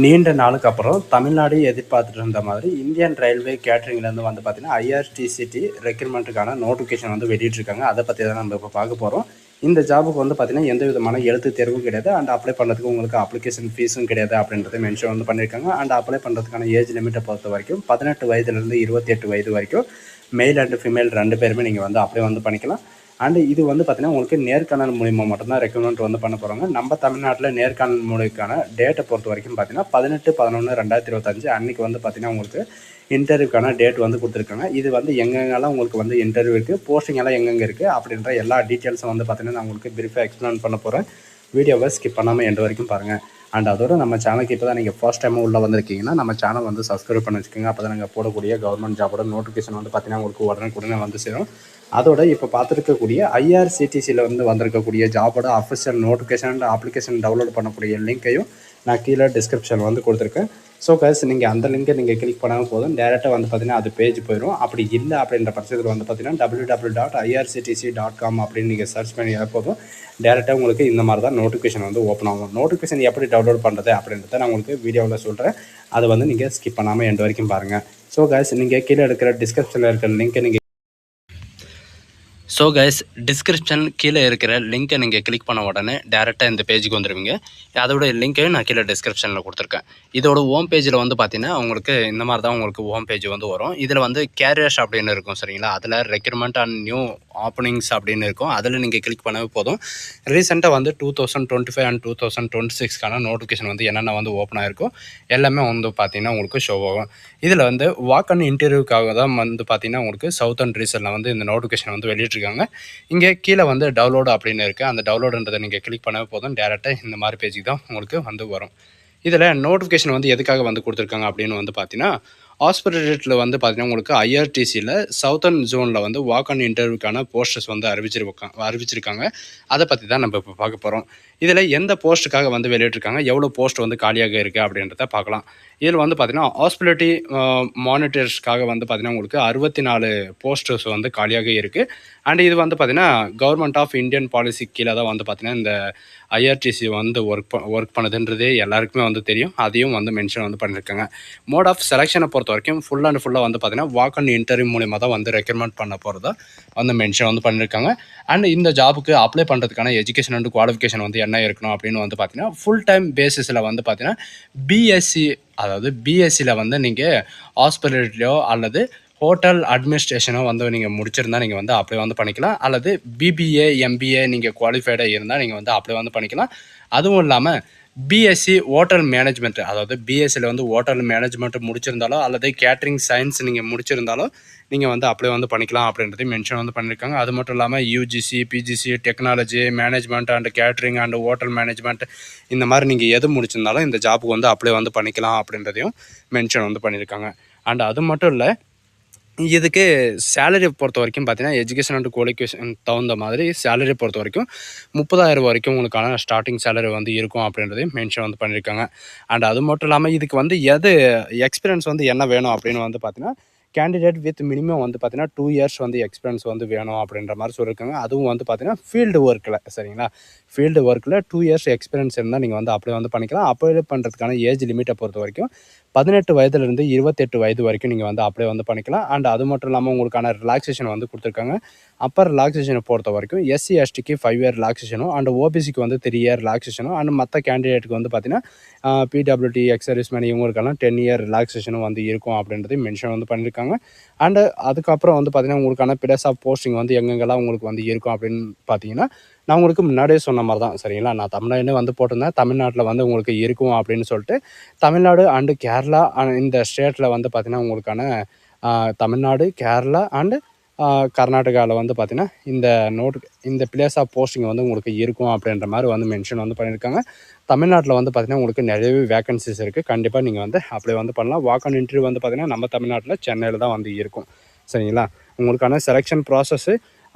நீண்ட நாளுக்கு அப்புறம் தமிழ்நாடு எதிர்பார்த்துட்டு இருந்த மாதிரி இந்தியன் ரயில்வே கேட்டரிங்லேருந்து வந்து பார்த்திங்கன்னா ஐஆர்டிசிடி ரெக்ரூட்மெண்ட்டுக்கான நோட்டிஃபிகேஷன் வந்து வெளியிட்டிருக்காங்க. அதை பற்றி தான் நம்ம இப்போ பார்க்க போகிறோம். இந்த ஜாபுக்கு வந்து பார்த்திங்கன்னா எந்த விதமான எழுத்து தேர்வும் கிடையாது. அண்ட் அப்ளை பண்ணுறதுக்கு உங்களுக்கு அப்ளிகேஷன் ஃபீஸும் கிடையாது அப்படின்றத மென்ஷன் வந்து பண்ணியிருக்காங்க. அண்ட் அப்ளை பண்ணுறதுக்கான ஏஜ் லிமிட்டை பொறுத்த வரைக்கும் 18 வயதுலேருந்து 28 வயது வரைக்கும் மேல் அண்ட் ஃபீமேல் 2 பேருமே நீங்கள் வந்து அப்ளை வந்து பண்ணிக்கலாம். அண்டு இது வந்து பார்த்திங்கன்னா உங்களுக்கு நேர்காணல் மூலிமா மட்டும்தான் ரெக்ரூட்மெண்ட் வந்து பண்ண போகிறாங்க. நம்ம தமிழ்நாட்டில் நேர்காணல் மூலிக்கான டேட்டை பொறுத்த வரைக்கும் பார்த்திங்கன்னா 18/11/2025 அன்றைக்கி வந்து பார்த்திங்கன்னா உங்களுக்கு இன்டர்வியூக்கான டேட் வந்து கொடுத்துருக்காங்க. இது வந்து எங்கெங்கெல்லாம் உங்களுக்கு வந்து இன்டர்வியூ இருக்குது, போஸ்டிங் எல்லாம் எங்கெங்கே இருக்குது அப்படின்ற எல்லா டீட்டெயில்ஸும் வந்து பார்த்திங்கன்னா நான் உங்களுக்கு பிரீஃபாக எக்ஸ்பிளைன் பண்ண போகிறேன். வீடியோவை ஸ்கிப் பண்ணாமல் எண்டு வரைக்கும் பாருங்கள். அண்ட் அதோட நம்ம சேனலுக்கு இப்போ தான் நீங்கள் ஃபர்ஸ்ட் டைமாக உள்ளே வந்திருக்கீங்கன்னா நம்ம சேனல் வந்து சப்ஸ்கிரைப் பண்ணி வச்சுக்கோங்க. அப்போ தான் நாங்கள் போடக்கூடிய கவர்மெண்ட் ஜாபோட நோட்டிஃபிகேஷன் வந்து பார்த்திங்கன்னா உங்களுக்கு உடனே வந்து சேரும். அதோட இப்போ பார்த்துருக்கக்கூடிய ஐஆர்சிடிசியில் வந்து வந்திருக்கக்கூடிய ஜாபோட official notification and application download பண்ணக்கூடிய லிங்க்கையும் நான் கீழே டிஸ்கிரிப்ஷன் வந்து கொடுத்துருக்கேன். ஸோ கைஸ் நீங்கள் அந்த லிங்கை நீங்கள் கிளிக் பண்ணாமல் போதும், டேரெக்டாக வந்து பார்த்தீங்கன்னா அது பேஜ் போயிடும். அப்படி இல்லை அப்படின்ற பட்சத்தில் வந்து பார்த்தீங்கன்னா www.irctc.com அப்படின்னு நீங்கள் சர்ச் பண்ணி போதும் டேரெக்டாக உங்களுக்கு இந்த மாதிரி தான் நோட்டிஃபிகேஷன் வந்து ஓப்பன் ஆகும். நோட்டிஃபிகேஷன் எப்படி டவுன்லோட் பண்ணுறது அப்படின்றத நான் உங்களுக்கு வீடியோவில் சொல்கிறேன். அதை வந்து நீங்கள் ஸ்கிப் பண்ணாமல் எண்டு வரைக்கும் பாருங்கள். ஸோ கைஸ் நீங்கள் கீழே இருக்கிற டிஸ்கிரிப்ஷனில் இருக்கிற லிங்க்கை நீங்கள் டிஸ்கிரிப்ஷன் கீழே இருக்கிற லிங்க்கை நீங்கள் கிளிக் பண்ண உடனே டேரெக்டாக இந்த பேஜுக்கு வந்துடுவீங்க. அதோட லிங்க்கையும் நான் கீழே டிஸ்கிரிப்ஷனில் கொடுத்துருக்கேன். இதோட ஹோம் பேஜில் வந்து பார்த்தீங்கன்னா உங்களுக்கு இந்த மாதிரி தான் உங்களுக்கு ஹோம் பேஜ் வந்து வரும். இதில் வந்து கேரியர்ஸ் அப்படின்னு இருக்கும் சரிங்களா. அதில் ரெக்ரூட்மெண்ட் அண்ட் நியூ ஓப்பனிங்ஸ் அப்படின்னு இருக்கும். அதில் நீங்கள் கிளிக் பண்ணவே போதும். ரீசெண்டாக வந்து 2025 அண்ட் 2026க்கான நோட்டிஃபிகேஷன் வந்து என்னென்ன வந்து ஓப்பன் ஆகிருக்கும் எல்லாமே வந்து பார்த்தீங்கன்னா உங்களுக்கு ஷோ ஆகும். இதில் வந்து வாக் அண்ட் இன்டர்வியூக்காக தான் வந்து பார்த்தீங்கன்னா உங்களுக்கு சவுத்தர்ன் ரீசனில் வந்து இந்த நோட்டிஃபிகேஷன் வந்து வெளியிட்டிருக்காங்க. இங்கே கீழே வந்து டவுன்லோடு அப்படின்னு இருக்குது. அந்த டவுன்லோடுன்றதை நீங்கள் கிளிக் பண்ணவே போதும் டேரெக்டாக இந்த மாதிரி பேஜுக்கு தான் உங்களுக்கு வந்து வரும். இதில் நோட்டிஃபிகேஷன் வந்து எதுக்காக வந்து கொடுத்துருக்காங்க அப்படின்னு வந்து பார்த்தீங்கன்னா ஹாஸ்பிட்டலில் வந்து பார்த்தீங்கன்னா உங்களுக்கு ஐஆர்டிசியில் சவுத்தர்ன் ஜோனில் வந்து வாக் அண்ட் இன்டர்வியூக்கான போஸ்டர்ஸ் வந்து அறிவிச்சிருக்காங்க. அதை பற்றி தான் நம்ம இப்போ பார்க்க போகிறோம். இதில் எந்த போஸ்ட்டுக்காக வந்து வெளியிட்டிருக்காங்க, எவ்வளோ போஸ்ட் வந்து காலியாக இருக்குது அப்படின்றத பார்க்கலாம். இதில் வந்து பார்த்திங்கன்னா ஹாஸ்பிட்டாலிட்டி மானிட்டர்ஸ்க்காக வந்து பார்த்திங்கன்னா உங்களுக்கு 64 போஸ்டர்ஸ் வந்து காலியாக இருக்குது. அண்ட் இது வந்து பார்த்திங்கன்னா கவர்மெண்ட் ஆஃப் இந்தியன் பாலிசி கீழே தான் வந்து பார்த்திங்கன்னா இந்த ஐஆர்டிசி வந்து ஒர்க் பண்ணுதுன்றதே எல்லாருக்குமே வந்து தெரியும். அதையும் வந்து மென்ஷன் வந்து பண்ணியிருக்காங்க. மோட் ஆஃப் செலெக்ஷனை பொறுத்த வரைக்கும் ஃபுல் அண்ட் ஃபுல்லாக வந்து பார்த்திங்கன்னா வாக் அண்ட் இன்டர்வியூ மூலிமா தான் வந்து ரெக்ரூட்மெண்ட் பண்ண போகிறதா வந்து மென்ஷன் வந்து பண்ணியிருக்காங்க. அண்ட் இந்த ஜாபுக்கு அப்ளை பண்ணுறதுக்கான எஜுகேஷன் அண்ட் குவாலிஃபிகேஷன் வந்து என்ன இருக்கணும் அப்படின்னு வந்து பார்த்திங்கன்னா ஃபுல் டைம் பேசிஸில் வந்து பார்த்திங்கன்னா பிஎஸ்சி, அதாவது பிஎஸ்சியில் வந்து நீங்கள் ஹாஸ்பிட்டலையோ அல்லது ஹோட்டல் அட்மினிஸ்ட்ரேஷனோ வந்து நீங்கள் முடிச்சிருந்தால் நீங்கள் வந்து அப்ளை வந்து பண்ணிக்கலாம். அல்லது பிபிஏ எம்பிஏ நீங்கள் குவாலிஃபைடாக இருந்தால் நீங்கள் வந்து அப்ளை வந்து பண்ணிக்கலாம். அதுவும் இல்லாமல் பிஎஸ்சி ஹோட்டல் மேனேஜ்மெண்ட், அதாவது பிஎஸ்சியில் வந்து ஹோட்டல் மேனேஜ்மெண்ட் முடிச்சிருந்தாலோ அல்லது கேட்ரிங் சயின்ஸ் நீங்கள் முடிச்சிருந்தாலோ நீங்கள் வந்து அப்ளை வந்து பண்ணிக்கலாம் அப்படின்றதையும் மென்ஷன் வந்து பண்ணியிருக்காங்க. அது மட்டும் இல்லாமல் UGC, PGC, technology, management and catering and hotel management இந்த மாதிரி நீங்கள் எது முடிச்சிருந்தாலும் இந்த ஜாப்புக்கு வந்து அப்ளை வந்து பண்ணிக்கலாம் அப்படின்றதையும் மென்ஷன் வந்து பண்ணியிருக்காங்க. அண்ட் அது மட்டும் இல்லை, இதுக்கு சேலரி பொறுத்த வரைக்கும் பார்த்தீங்கன்னா எஜுகேஷன் அண்ட் குவாலிஃபிகேஷன் தகுந்த மாதிரி சேலரி பொறுத்த வரைக்கும் 30,000 வரைக்கும் உங்களுக்கான ஸ்டார்டிங் சேலரி வந்து இருக்கும் அப்படின்றதையும் மென்ஷன் வந்து பண்ணியிருக்காங்க. அண்ட் அது மட்டும் இல்லாமல் இதுக்கு வந்து எக்ஸ்பீரியன்ஸ் வந்து என்ன வேணும் அப்படின்னு வந்து பார்த்தீங்கன்னா கேண்டிடேட் வித் மினிமம் வந்து பார்த்தீங்கன்னா 2 இயர்ஸ் வந்து எக்ஸ்பீரியன்ஸ் வந்து வேணும் அப்படின்ற மாதிரி சொல்லியிருக்காங்க. அதுவும் வந்து பார்த்தீங்கன்னா ஃபீல்டு ஒர்க்கில் சரிங்களா, ஃபீல்டு ஒர்க்கில் 2 இயர்ஸ் எக்ஸ்பீரியன்ஸ் இருந்தால் நீங்கள் வந்து அப்ளை வந்து பண்ணிக்கலாம். அப்ளை பண்ணுறதுக்கான ஏஜ் லிமிட்டை பொறுத்த வரைக்கும் 18 வயதுலேருந்து 28 வயது வரைக்கும் நீங்கள் வந்து அப்ளை வந்து பண்ணிக்கலாம். அண்ட் அது மட்டும் இல்லாமல் உங்களுக்கான ரிலாக்ஸேஷன் வந்து கொடுத்துருக்காங்க. அப்போ ரிலாக்ஸேஷனை பொறுத்த வரைக்கும் எஸ்சி எஸ்டிக்கு 5 இயர் ரிலாக்ஸேஷனும் அண்ட் ஓபிசிக்கு வந்து 3 இயர் ரிலாக்ஸேஷனும் அண்ட் மற்ற கேண்டிடேட்டுக்கு வந்து பார்த்தீங்கன்னா பிடபிள்யூடி எக்ஸர்வீஸ் மேன் இவங்களுக்கெல்லாம் 10 இயர் ரிலாக்ஸேஷனும் வந்து இருக்கும் அப்படின்றதையும் மென்ஷன் வந்து பண்ணியிருக்காங்க. அண்டு அதுக்கப்புறம் வந்து பார்த்தீங்கன்னா உங்களுக்கான பிளேஸ் ஆஃப் போஸ்டிங் வந்து எங்கெங்கெல்லாம் உங்களுக்கு வந்து இருக்கும் அப்படின்னு பார்த்தீங்கன்னா நான் உங்களுக்கு முன்னாடியே சொன்ன மாதிரி தான் சரிங்களா. நான் தமிழ்நாடு வந்து போட்டிருந்தேன், தமிழ்நாட்டில் வந்து உங்களுக்கு இருக்கும் அப்படின்னு சொல்லிட்டு தமிழ்நாடு அண்டு கேரளா இந்த ஸ்டேட்டில் வந்து பார்த்திங்கன்னா உங்களுக்கான தமிழ்நாடு, கேரளா அண்டு கர்நாடகாவில் வந்து பார்த்திங்கன்னா இந்த பிளேஸ் ஆஃப் போஸ்டிங் வந்து உங்களுக்கு இருக்கும் அப்படின்ற மாதிரி வந்து மென்ஷன் வந்து பண்ணியிருக்காங்க. தமிழ்நாட்டில் வந்து பார்த்திங்கன்னா உங்களுக்கு நிறையவே வேகன்சிஸ் இருக்குது. கண்டிப்பாக நீங்கள் வந்து அப்ளை வந்து பண்ணலாம். வாக் அண்ட் இன்டர்வியூ வந்து பார்த்திங்கன்னா நம்ம தமிழ்நாட்டில் சென்னையில் தான் வந்து இருக்கும் சரிங்களா. உங்களுக்கான செலெக்ஷன் ப்ராசஸ்ஸு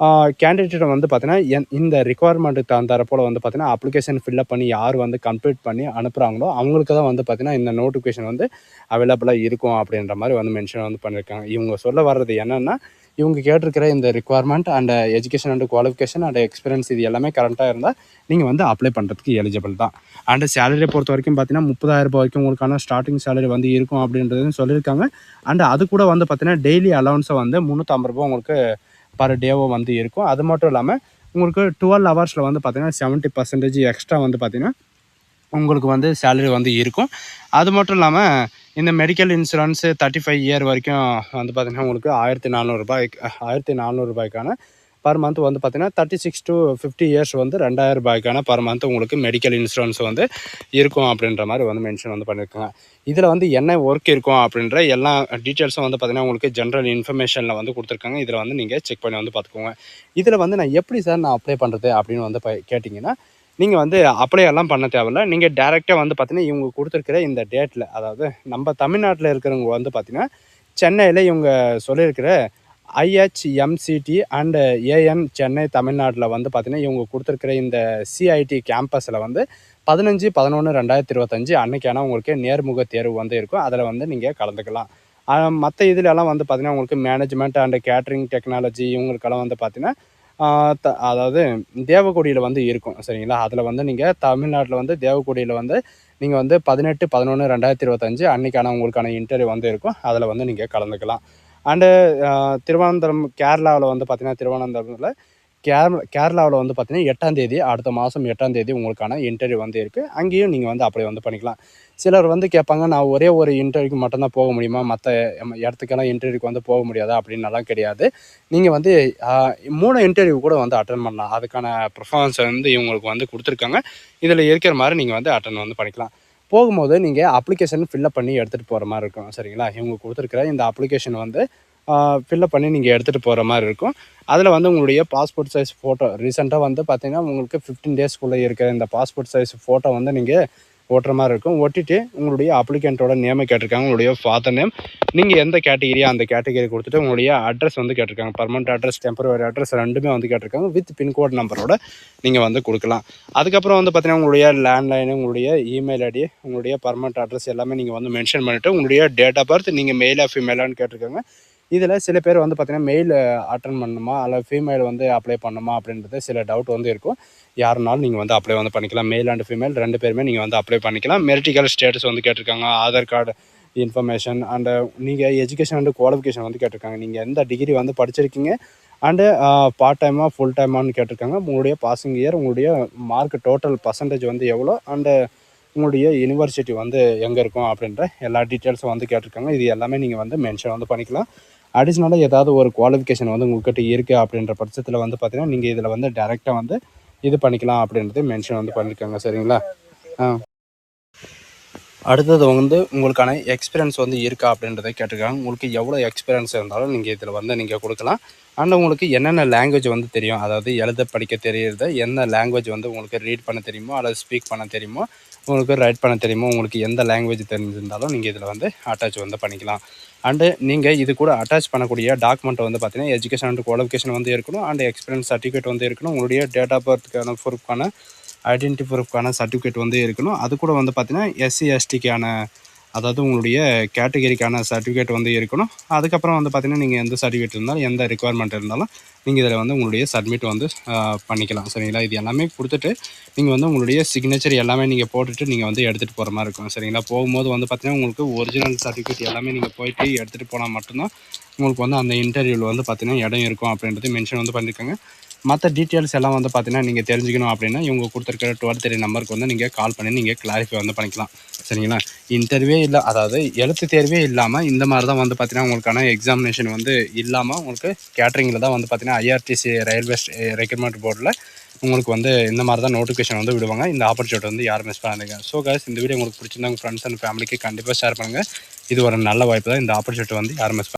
கேண்டிடேட்டை வந்து பார்த்திங்கன்னா இந்த ரிக்குவயர்மெண்ட்டுக்கு தகுந்தாற போல் வந்து பார்த்திங்கன்னா அப்ளிகேஷன் ஃபில்லப் பண்ணி யார் வந்து கம்ப்ளீட் பண்ணி அனுப்புகிறாங்களோ அவங்களுக்கு தான் வந்து பார்த்திங்கன்னா இந்த நோட்டிஃபிகேஷன் வந்து அவைலபிளாக இருக்கும் அப்படின்ற மாதிரி வந்து மென்ஷன் வந்து பண்ணியிருக்காங்க. இவங்க சொல்ல வர்றது என்னென்னா இவங்க கேட்டிருக்கிற இந்த requirement and education and qualification and experience இது எல்லாமே கரெக்டாக இருந்தால் நீங்கள் வந்து அப்ளை பண்ணுறதுக்கு எலிஜிபிள் தான். அண்டு சேலரியை பொறுத்த வரைக்கும் பார்த்தீங்கன்னா 30,000 ரூபாய் வரைக்கும் உங்களுக்கான ஸ்டார்டிங் சேலரி வந்து இருக்கும் அப்படின்றதுன்னு சொல்லியிருக்காங்க. அண்டு அது கூட வந்து பார்த்தீங்கன்னா டெய்லி அலவன்ஸை வந்து 350 ரூபா உங்களுக்கு பர் டேவோ வந்து இருக்கும். அது மட்டும் இல்லாமல் உங்களுக்கு 12 ஹவர்ஸில் வந்து பார்த்தீங்கன்னா 70% எக்ஸ்ட்ரா வந்து பார்த்தீங்கன்னா உங்களுக்கு வந்து சேலரி வந்து இருக்கும். அது மட்டும் இல்லாமல் இந்த மெடிக்கல் இன்சூரன்ஸு 35 இயர் வரைக்கும் வந்து பார்த்திங்கன்னா உங்களுக்கு 1,400 ரூபாய்க்கான பர் மந்த் வந்து பார்த்திங்கன்னா 36 to 50 இயர்ஸ் வந்து 2,000 ரூபாய்க்கான பர் மந்த் உங்களுக்கு மெடிக்கல் இன்சூரன்ஸ் வந்து இருக்கும் அப்படின்ற மாதிரி வந்து மென்ஷன் வந்து பண்ணியிருக்காங்க. இதில் வந்து என்ன ஒர்க் இருக்கும் அப்படின்ற எல்லா டீட்டெயில்ஸும் வந்து பார்த்திங்கன்னா உங்களுக்கு ஜென்ரல் இன்ஃபர்மேஷனில் வந்து கொடுத்துருக்காங்க. இதில் வந்து நீங்கள் செக் பண்ணி வந்து பார்த்துக்கோங்க. இதில் வந்து நான் எப்படி சார் நான் அப்ளை பண்ணுறது அப்படின்னு வந்து கேட்டிங்கன்னா, நீங்கள் வந்து அப்ளை எல்லாம் பண்ண தேவையில்ல. நீங்கள் டேரெக்டாக வந்து பார்த்தீங்கன்னா இவங்க கொடுத்துருக்கிற இந்த டேட்டில், அதாவது நம்ம தமிழ்நாட்டில் இருக்கிறவங்க வந்து பார்த்தீங்கன்னா சென்னையில் இவங்க சொல்லியிருக்கிற IHMCT அண்டு AN சென்னை தமிழ்நாட்டில் வந்து பார்த்தீங்கன்னா இவங்க கொடுத்துருக்கிற இந்த CIT கேம்பஸில் வந்து 15/11/2025 அன்னைக்கான உங்களுக்கு நேர்முக தேர்வு வந்து இருக்கும். அதில் வந்து நீங்கள் கலந்துக்கலாம். மற்ற இதுலலாம் வந்து பார்த்தீங்கன்னா உங்களுக்கு மேனேஜ்மெண்ட் அண்டு கேட்ரிங் டெக்னாலஜி இவங்களுக்கெல்லாம் வந்து பார்த்தீங்கன்னா அதாவது தேவக்கொடியில் வந்து இருக்கும். சரிங்களா? அதில் வந்து நீங்கள் தமிழ்நாட்டில் வந்து தேவக்கொடியில் வந்து நீங்கள் வந்து 18/11/2025 அன்றைக்கான உங்களுக்கான இன்டர்வியூ வந்து இருக்கும். அதில் வந்து நீங்கள் கலந்துக்கலாம். அண்டு திருவனந்தபுரம் கேரளாவில் வந்து பார்த்திங்கன்னா திருவனந்தபுரத்தில் கேரளாவில் வந்து பார்த்திங்கன்னா 8ஆம் தேதி அடுத்த மாதம் 8ஆம் தேதி உங்களுக்கான இன்டர்வியூ வந்து இருக்குது. அங்கேயும் நீங்கள் வந்து அப்ளை வந்து பண்ணிக்கலாம். சிலர் வந்து கேட்பாங்க, நான் ஒரே ஒரு இன்டர்வியூக்கு மட்டும்தான் போக முடியுமா, மற்ற இடத்துக்கெல்லாம் இன்டர்வியூக்கு வந்து போக முடியாதா அப்படின்னலாம் கிடையாது. நீங்கள் வந்து 3 இன்டர்வியூ கூட வந்து அட்டன் பண்ணலாம். அதுக்கான ப்ரிஃபரன்ஸ் வந்து இவங்களுக்கு வந்து கொடுத்துருக்காங்க. இதில் இருக்கிற மாதிரி நீங்கள் வந்து அட்டன் வந்து பண்ணிக்கலாம். போகும்போது நீங்கள் அப்ளிகேஷன் ஃபில்லப் பண்ணி எடுத்துகிட்டு போகிற மாதிரி இருக்கும். சரிங்களா? இவங்க கொடுத்துருக்குற இந்த அப்ளிகேஷன் வந்து ஃபில்லப் பண்ணி நீங்கள் எடுத்துகிட்டு போகிற மாதிரி இருக்கும். அதில் வந்து உங்களுடைய பாஸ்போர்ட் சைஸ் ஃபோட்டோ ரீசெண்டாக வந்து பார்த்திங்கன்னா உங்களுக்கு 15 டேஸ்க்குள்ளே இருக்கிற இந்த பாஸ்போர்ட் சைஸ் ஃபோட்டோ வந்து நீங்கள் ஓட்டுற மாதிரி இருக்கும். ஒட்டிட்டு உங்களுடைய அப்ளிகண்ட்டோட நேமை கேட்டிருக்காங்க, உங்களுடைய ஃபாதர் நேம், நீங்கள் எந்த கேட்டகிரியோ அந்த கேட்டகிரி கொடுத்துட்டு உங்களுடைய அட்ரஸ் வந்து கேட்டிருக்காங்க. பர்மனெண்ட் அட்ரஸ், டெம்பரரி அட்ரஸ் ரெண்டுமே வந்து கேட்டிருக்காங்க. வித் பின்கோட் நம்பரோட நீங்கள் வந்து கொடுக்கலாம். அதுக்கப்புறம் வந்து பார்த்திங்கன்னா உங்களுடைய லேண்ட்லைனு, உங்களுடைய இமெயில் ஐடி, உங்களுடைய பர்மனெண்ட் அட்ரஸ் எல்லாமே நீங்கள் வந்து மென்ஷன் பண்ணிவிட்டு உங்களுடைய டேட் ஆஃப் பர்த், நீங்கள் மெயிலா ஃபீமேலான்னு கேட்டிருக்காங்க. இதில் சில பேர் வந்து பார்த்திங்கன்னா மெயில் அட்டன் பண்ணணுமா அல்லது ஃபீமேல் வந்து அப்ளை பண்ணணுமா அப்படின்றது சில டவுட் வந்து இருக்கும். யாருனாலும் நீங்கள் வந்து அப்ளை வந்து பண்ணிக்கலாம். மேல் அண்ட் ஃபீமேல் 2 பேருமே நீங்கள் வந்து அப்ளை பண்ணிக்கலாம். மெரிட்டிக்கல் ஸ்டேட்டஸ் வந்து கேட்டிருக்காங்க, ஆதார் கார்டு இன்ஃபர்மேஷன் அண்டு நீங்கள் எஜுகேஷன் அண்டு குவாலிஃபிகேஷன் வந்து கேட்டிருக்காங்க. நீங்கள் எந்த டிகிரி வந்து படிச்சிருக்கீங்க அண்டு பார்ட் டைமாக ஃபுல் டைமான்னு கேட்டிருக்காங்க. உங்களுடைய பாசிங் இயர், உங்களுடைய மார்க் டோட்டல் பர்சன்டேஜ் வந்து எவ்வளோ அண்டு உங்களுடைய யூனிவர்சிட்டி வந்து எங்கே இருக்கும் அப்படின்ற எல்லா டீட்டெயில்ஸும் வந்து கேட்டிருக்காங்க. இது எல்லாமே நீங்கள் வந்து மென்ஷன் வந்து பண்ணிக்கலாம். அடிஷ்னலாக ஏதாவது ஒரு குவாலிஃபிகேஷன் வந்து உங்கள்கிட்ட இருக்குது அப்படின்ற பட்சத்தில் வந்து பார்த்திங்கன்னா நீங்கள் இதில் வந்து டேரெக்டாக வந்து இது பண்ணிக்கலாம் அப்படின்றது மென்ஷன் வந்து பண்ணியிருக்காங்க. சரிங்களா? அடுத்தது வந்து உங்களுக்கான எக்ஸ்பீரியன்ஸ் வந்து இருக்கா அப்படின்றத கேட்டிருக்காங்க. உங்களுக்கு எவ்வளோ எக்ஸ்பீரியன்ஸ் இருந்தாலும் நீங்கள் இதில் வந்து நீங்கள் கொடுக்கலாம். அண்ட் உங்களுக்கு என்னென்ன லாங்குவேஜ் வந்து தெரியும், அதாவது எழுத படிக்க தெரியுறது, என்ன லாங்குவேஜ் வந்து உங்களுக்கு ரீட் பண்ண தெரியுமோ அல்லது ஸ்பீக் பண்ண தெரியுமோ, உங்களுக்கு ரைட் பண்ண தெரியுமோ, உங்களுக்கு எந்த லாங்குவேஜ் தெரிஞ்சிருந்தாலும் நீங்கள் இதில் வந்து அட்டாச் வந்து பண்ணிக்கலாம். அண்டு நீங்கள் இது கூட அட்டாச் பண்ணக்கூடிய டாக்குமெண்ட் வந்து பார்த்தீங்கன்னா எஜுகேஷன் அண்ட் குவாலிஃபிகேஷன் வந்து இருக்கணும். அண்ட் எக்ஸ்பீரியன்ஸ் சர்டிஃபிகேட் வந்து இருக்கணும். உங்களுடைய டேட் ஆஃப் பர்த்துக்கான ப்ரூஃப்கான ஐடென்டி ப்ரூஃப்கான சர்டிஃபிகேட் வந்து இருக்கணும். அது கூட வந்து பார்த்திங்கன்னா SC STக்கான, அதாவது உங்களுடைய கேட்டகரிக்கான சர்டிஃபிகேட் வந்து இருக்கணும். அதுக்கப்புறம் வந்து பார்த்திங்கன்னா நீங்கள் எந்த சர்டிஃபிகேட் இருந்தாலும் எந்த ரிக்குவயர்மெண்ட் இருந்தாலும் நீங்கள் இதில் வந்து உங்களுடைய சப்மிட் வந்து பண்ணிக்கலாம். சரிங்களா? இது எல்லாமே கொடுத்துட்டு நீங்கள் வந்து உங்களுடைய சிக்னேச்சர் எல்லாமே நீங்கள் போட்டுட்டு நீங்கள் வந்து எடுத்துகிட்டு போகிற மாதிரி இருக்கும். சரிங்களா? போகும்போது வந்து பார்த்திங்கன்னா உங்களுக்கு ஒரிஜினல் சர்டிஃபிகேட் எல்லாமே நீங்கள் போயிட்டு எடுத்துகிட்டு போனால் மட்டும்தான் உங்களுக்கு வந்து அந்த இன்டர்வியூவில் வந்து பார்த்திங்கன்னா இடம் இருக்கும் அப்படின்றது மென்ஷன் வந்து பண்ணியிருக்காங்க. மற்ற டீட்டெயில்ஸ் எல்லாம் வந்து பார்த்திங்கன்னா நீங்கள் தெரிஞ்சுக்கணும் அப்படின்னா இவங்க கொடுத்துருக்கிற 12 நம்பருக்கு வந்து நீங்கள் கால் பண்ணி நீங்கள் கிளாரிஃபை வந்து பண்ணிக்கலாம். சரிங்களா? இன்டர்வியூவே இல்லை, அதாவது எழுத்து தேர்வே இல்லாமல் இந்த மாதிரி தான் வந்து பார்த்திங்கன்னா உங்களுக்கான எக்ஸாமினேஷன் வந்து இல்லாமல் உங்களுக்கு கேட்ரிங்கில் தான் வந்து பார்த்திங்கன்னா IRTC ரயில்வே ரெக்ரூட்மெண்ட் போர்டில் உங்களுக்கு வந்து இந்த மாதிரி தான் நோட்டிஃபிகேஷன் வந்து விடுவாங்க. இந்த ஆப்பர்ச்சுனிட்டி வந்து யாரும் மிஸ் பண்ணாதீங்க. ஸோ கைஸ், இந்த வீடியோ உங்களுக்கு பிடிச்சிருந்தா உங்கள் ஃப்ரெண்ட்ஸ் அண்ட் ஃபேமிலிக்கு கண்டிப்பாக ஷேர் பண்ணுங்கள். இது ஒரு நல்ல வாய்ப்பு தான். இந்த ஆப்பர்ச்சுனிட்டி வந்து யாரும் மிஸ்